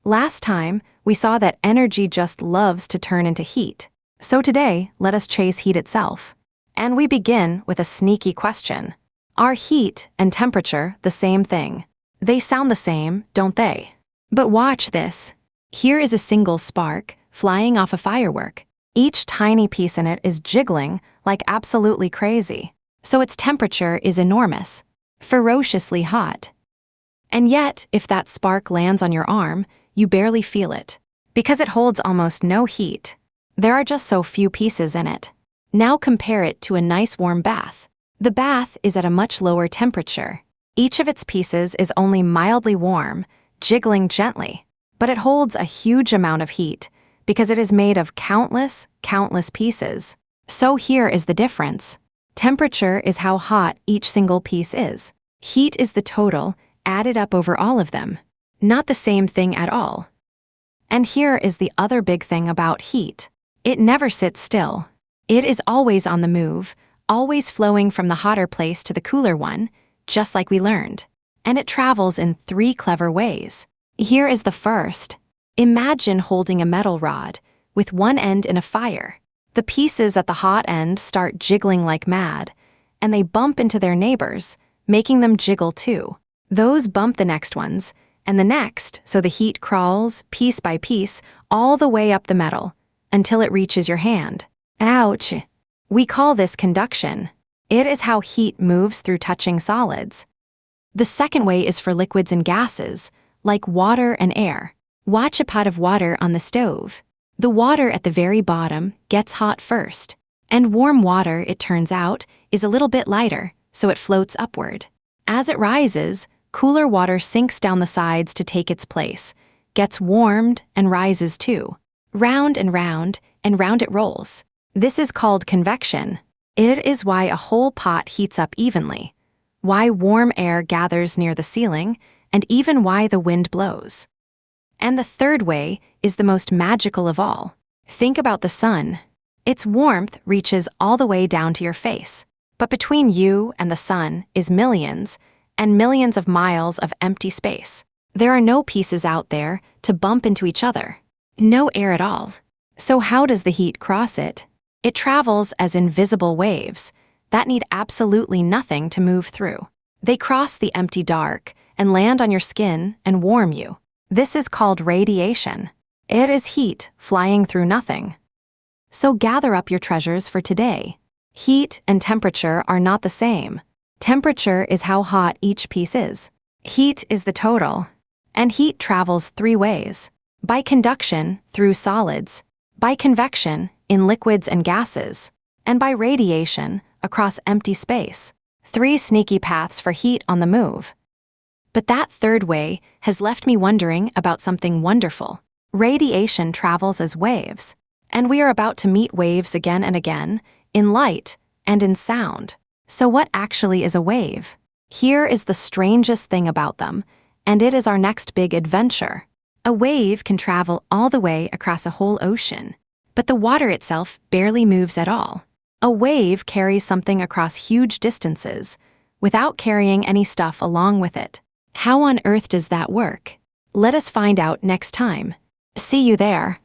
Last time, we saw that energy just loves to turn into heat. So today, let us chase heat itself. And we begin with a sneaky question. Are heat and temperature the same thing? They sound the same, don't they? But watch this. Here is a single spark flying off a firework. Each tiny piece in it is jiggling like absolutely crazy. So its temperature is enormous, ferociously hot. And yet, if that spark lands on your arm, you barely feel it, because it holds almost no heat. There are just so few pieces in it. Now compare it to a nice warm bath. The bath is at a much lower temperature. Each of its pieces is only mildly warm, jiggling gently, but it holds a huge amount of heat because it is made of countless pieces. So here is the difference. Temperature is how hot each single piece is. Heat is the total added up over all of them. Not the same thing at all. And here is the other big thing about heat. It never sits still. It is always on the move, always flowing from the hotter place to the cooler one, just like we learned. And it travels in 3 clever ways. Here is the first. Imagine holding a metal rod with one end in a fire. The pieces at the hot end start jiggling like mad, and they bump into their neighbors, making them jiggle too. Those bump the next ones, and the next, so the heat crawls, piece by piece, all the way up the metal, until it reaches your hand. Ouch! We call this conduction. It is how heat moves through touching solids. The second way is for liquids and gases, like water and air. Watch a pot of water on the stove. The water at the very bottom gets hot first, and warm water, it turns out, is a little bit lighter, so it floats upward. As it rises, cooler water sinks down the sides to take its place, gets warmed, and rises too. Round and round it rolls. This is called convection. It is why a whole pot heats up evenly, why warm air gathers near the ceiling, and even why the wind blows. And the third way is the most magical of all. Think about the sun. Its warmth reaches all the way down to your face. But between you and the sun is millions and millions of miles of empty space. There are no pieces out there to bump into each other. No air at all. So how does the heat cross it? It travels as invisible waves that need absolutely nothing to move through. They cross the empty dark and land on your skin and warm you. This is called radiation. It is heat flying through nothing. So gather up your treasures for today. Heat and temperature are not the same. Temperature is how hot each piece is. Heat is the total. And heat travels 3 ways. By conduction, through solids. By convection, in liquids and gases. And by radiation, across empty space. 3 sneaky paths for heat on the move. But that third way has left me wondering about something wonderful. Radiation travels as waves. And we are about to meet waves again and again, in light and in sound. So what actually is a wave? Here is the strangest thing about them, and it is our next big adventure. A wave can travel all the way across a whole ocean, but the water itself barely moves at all. A wave carries something across huge distances, without carrying any stuff along with it. How on earth does that work? Let us find out next time. See you there.